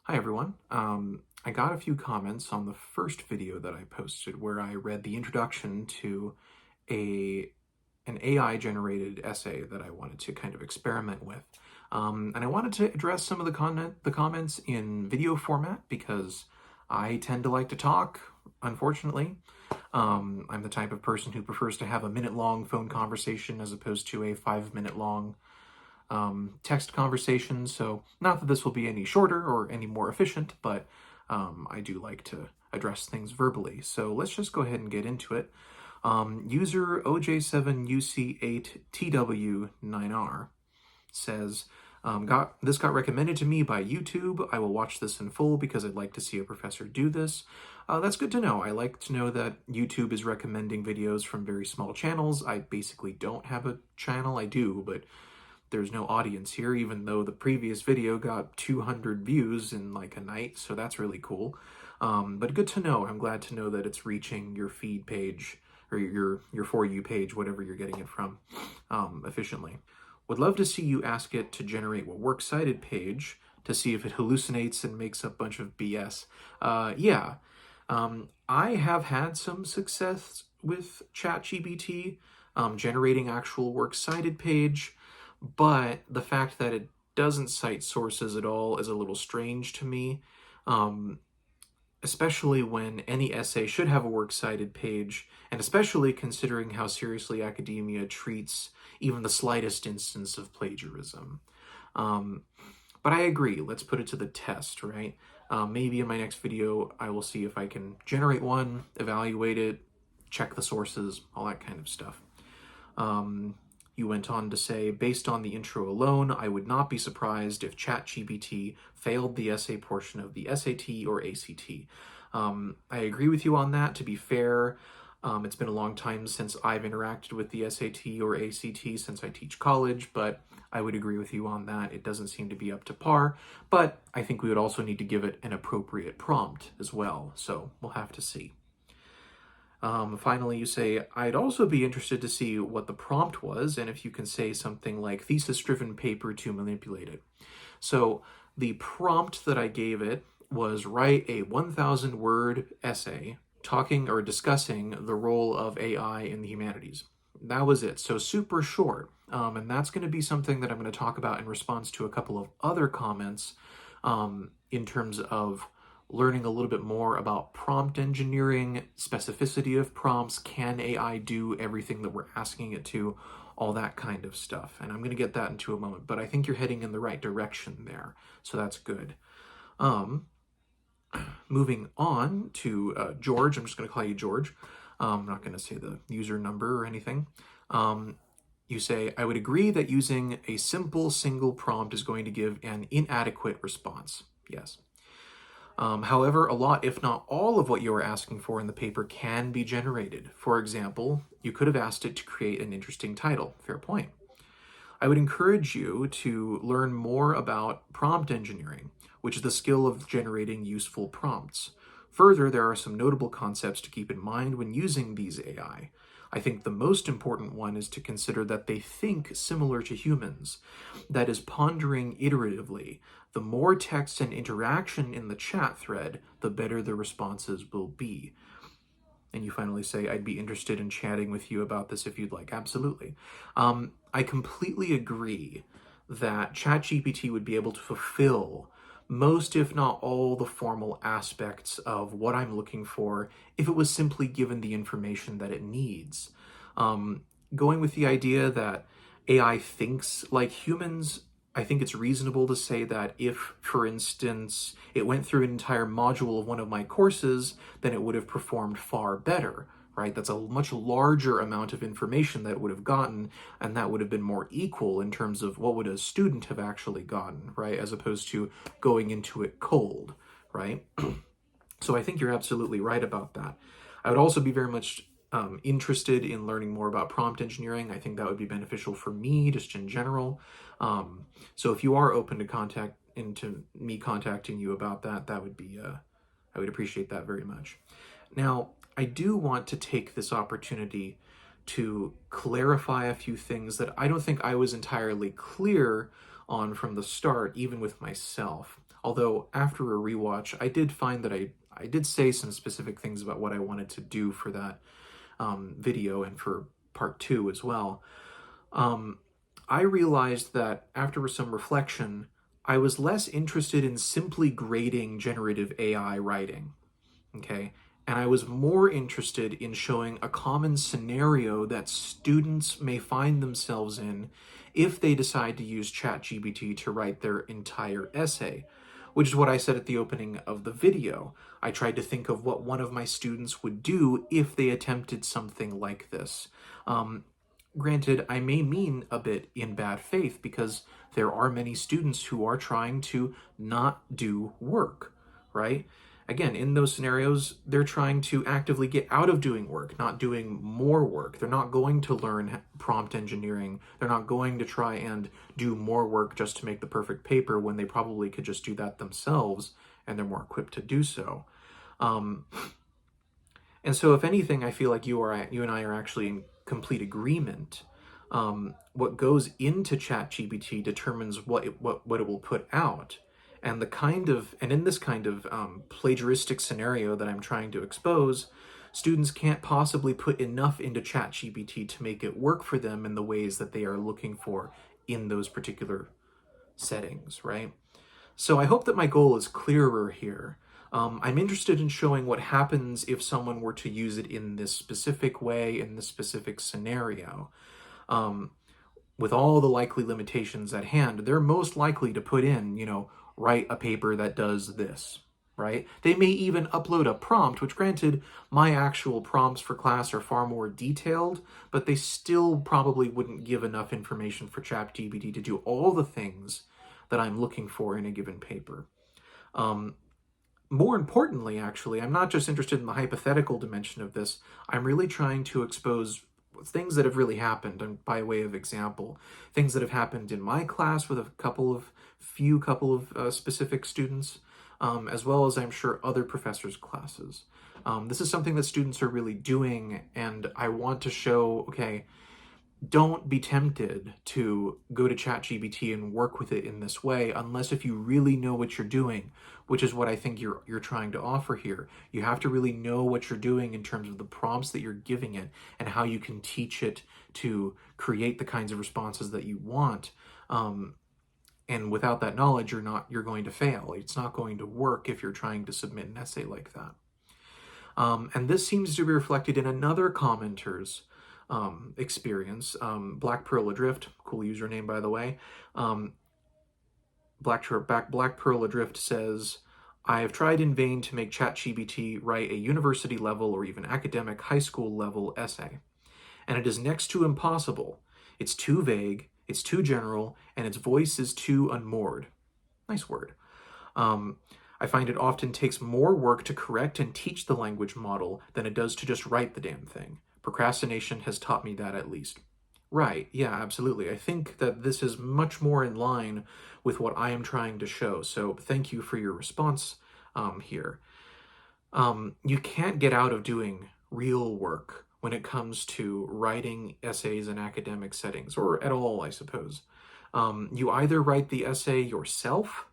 Hi everyone. I got a few comments on the first video that I posted where I read the introduction to a an AI generated essay that I wanted to kind of experiment with. And I wanted to address some of the comments in video format because I tend to like to talk, unfortunately. I'm the type of person who prefers to have a minute long phone conversation as opposed to a 5 minute long text conversations. So not that this will be any shorter or any more efficient, but I do like to address things verbally. So let's just go ahead and get into it. User OJ7UC8TW9R says, this got recommended to me by YouTube. I will watch this in full because I'd like to see a professor do this. That's good to know. I like to know that YouTube is recommending videos from very small channels. I basically don't have a channel. I do, but there's no audience here, even though the previous video got 200 views in like a night, so that's really cool. But good to know. I'm glad to know that it's reaching your feed page or your For You page, whatever you're getting it from, efficiently. Would love to see you ask it to generate a works cited page to see if it hallucinates and makes a bunch of BS. Yeah. I have had some success with ChatGPT generating actual works cited page, but the fact that it doesn't cite sources at all is a little strange to me, especially when any essay should have a works cited page, and especially considering how seriously academia treats even the slightest instance of plagiarism. But I agree, let's put it to the test, right? Maybe in my next video, I will see if I can generate one, evaluate it, check the sources, all that kind of stuff. You went on to say, based on the intro alone, I would not be surprised if ChatGPT failed the essay portion of the SAT or ACT. I agree with you on that. To be fair, it's been a long time since I've interacted with the SAT or ACT since I teach college, but I would agree with you on that. It doesn't seem to be up to par, but I think we would also need to give it an appropriate prompt as well, so we'll have to see. Finally, you say, I'd also be interested to see what the prompt was and if you can say something like thesis-driven paper to manipulate it. So the prompt that I gave it was write a 1,000-word essay talking or discussing the role of AI in the humanities. That was it. So super short. And that's going to be something that I'm going to talk about in response to a couple of other comments in terms of learning a little bit more about prompt engineering, specificity of prompts, can AI do everything that we're asking it to, all that kind of stuff. And I'm going to get that into a moment, but I think you're heading in the right direction there, so that's good. Moving on to George, I'm just going to call you George. I'm not going to say the user number or anything. You say, I would agree that using a simple single prompt is going to give an inadequate response. Yes. However, a lot, if not all, of what you are asking for in the paper can be generated. For example, you could have asked it to create an interesting title. Fair point. I would encourage you to learn more about prompt engineering, which is the skill of generating useful prompts. Further, there are some notable concepts to keep in mind when using these AI. I think the most important one is to consider that they think similar to humans. That is, pondering iteratively. The more text and interaction in the chat thread, the better the responses will be. And you finally say, I'd be interested in chatting with you about this if you'd like. Absolutely. I completely agree that ChatGPT would be able to fulfill most, if not all, the formal aspects of what I'm looking for if it was simply given the information that it needs. Going with the idea that AI thinks like humans, I think it's reasonable to say that if, for instance, it went through an entire module of one of my courses, then it would have performed far better, right? That's a much larger amount of information that it would have gotten, and that would have been more equal in terms of what would a student have actually gotten, right? As opposed to going into it cold, right? So I think you're absolutely right about that. I would also be very much interested in learning more about prompt engineering. I think that would be beneficial for me just in general. So if you are open to me contacting you about that, that would be, I would appreciate that very much. Now, I do want to take this opportunity to clarify a few things that I don't think I was entirely clear on from the start, even with myself. Although after a rewatch, I did find that I did say some specific things about what I wanted to do for that video and for part two as well. Um, I realized that after some reflection, I was less interested in simply grading generative AI writing. Okay. And I was more interested in showing a common scenario that students may find themselves in if they decide to use ChatGPT to write their entire essay, which is what I said at the opening of the video. I tried to think of what one of my students would do if they attempted something like this. Granted, I may mean a bit in bad faith because there are many students who are trying to not do work, right? Again, in those scenarios, they're trying to actively get out of doing work, not doing more work. They're not going to learn prompt engineering. They're not going to try and do more work just to make the perfect paper when they probably could just do that themselves and they're more equipped to do so. And so, if anything, I feel like you and I are actually in complete agreement. What goes into ChatGPT determines what it will put out, and in this kind of plagiaristic scenario that I'm trying to expose, students can't possibly put enough into ChatGPT to make it work for them in the ways that they are looking for in those particular settings, right? So I hope that my goal is clearer here. I'm interested in showing what happens if someone were to use it in this specific way, in this specific scenario. With all the likely limitations at hand, they're most likely to put in, write a paper that does this, right? They may even upload a prompt, which granted, my actual prompts for class are far more detailed, but they still probably wouldn't give enough information for ChatGPT to do all the things that I'm looking for in a given paper. More importantly, actually, I'm not just interested in the hypothetical dimension of this. I'm really trying to expose things that have really happened, and by way of example, things that have happened in my class with a couple of specific students, as well as I'm sure other professors' classes. This is something that students are really doing, and I want to show, okay, don't be tempted to go to ChatGPT and work with it in this way unless if you really know what you're doing, which is what I think you're trying to offer here. You have to really know what you're doing in terms of the prompts that you're giving it and how you can teach it to create the kinds of responses that you want. And without that knowledge, you're going to fail. It's not going to work if you're trying to submit an essay like that. And this seems to be reflected in another commenter's experience. Black Pearl Adrift, cool username by the way. Black Pearl Adrift says, I have tried in vain to make ChatGPT write a university level or even academic high school level essay, and it is next to impossible. It's too vague, it's too general, and its voice is too unmoored. Nice word. I find it often takes more work to correct and teach the language model than it does to just write the damn thing. Procrastination has taught me that at least. Right, yeah, absolutely. I think that this is much more in line with what I am trying to show. So thank you for your response here. You can't get out of doing real work when it comes to writing essays in academic settings, or at all, I suppose. You either write the essay yourself,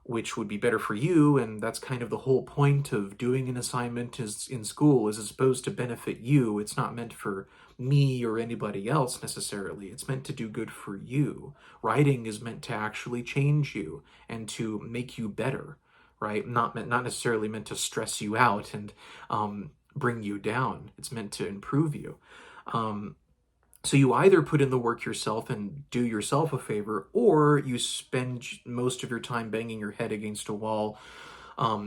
which would be better for you, and that's kind of the whole point of doing an assignment in school, is it's supposed to benefit you. It's not meant for me or anybody else necessarily. It's meant to do good for you. Writing is meant to actually change you and to make you better, right? Not necessarily meant to stress you out and bring you down. It's meant to improve you. So you either put in the work yourself and do yourself a favor, or you spend most of your time banging your head against a wall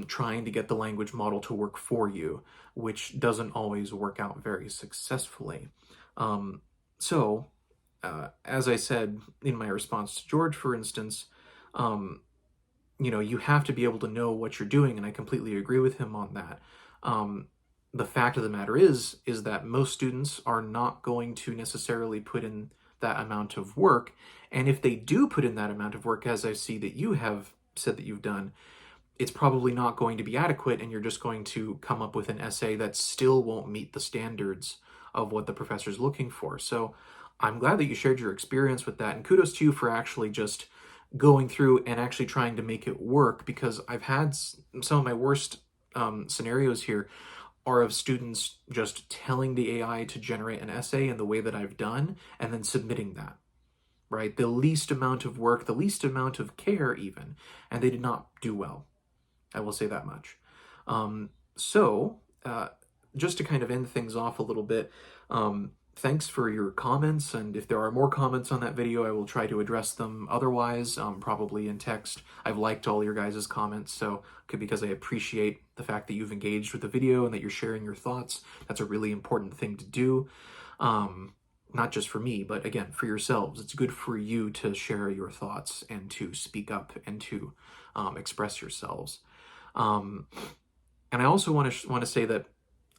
trying to get the language model to work for you, which doesn't always work out very successfully. As I said in my response to George, for instance, you have to be able to know what you're doing, and I completely agree with him on that. The fact of the matter is that most students are not going to necessarily put in that amount of work. And if they do put in that amount of work, as I see that you have said that you've done, it's probably not going to be adequate, and you're just going to come up with an essay that still won't meet the standards of what the professor's looking for. So I'm glad that you shared your experience with that, and kudos to you for actually just going through and actually trying to make it work, because I've had some of my worst scenarios here are of students just telling the AI to generate an essay in the way that I've done and then submitting that, right? The least amount of work, the least amount of care even, and they did not do well. I will say that much. So, just to kind of end things off a little bit, thanks for your comments, and if there are more comments on that video, I will try to address them otherwise, probably in text. I've liked all your guys' comments, so because I appreciate the fact that you've engaged with the video and that you're sharing your thoughts. That's a really important thing to do. Not just for me, but again, for yourselves. It's good for you to share your thoughts and to speak up and to express yourselves. And I also want to say that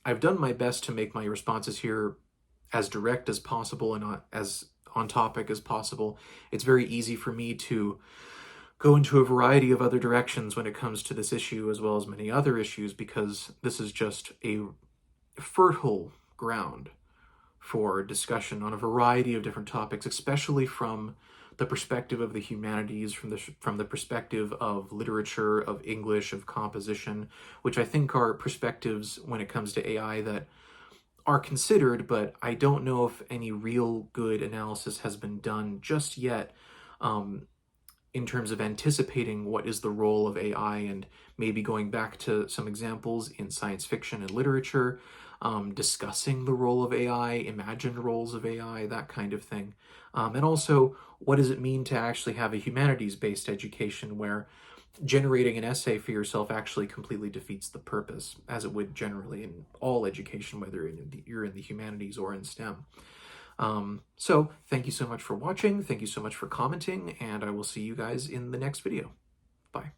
I've done my best to make my responses here as direct as possible and as on topic as possible. It's very easy for me to go into a variety of other directions when it comes to this issue, as well as many other issues, because this is just a fertile ground for discussion on a variety of different topics, especially from the perspective of the humanities, from the perspective of literature, of English, of composition, which I think are perspectives when it comes to AI that are considered, but I don't know if any real good analysis has been done just yet, in terms of anticipating what is the role of AI, and maybe going back to some examples in science fiction and literature, discussing the role of AI, imagined roles of AI, that kind of thing. And also, what does it mean to actually have a humanities-based education where generating an essay for yourself actually completely defeats the purpose, as it would generally in all education, whether you're in the humanities or in STEM. So thank you so much for watching. Thank you so much for commenting, and I will see you guys in the next video. Bye.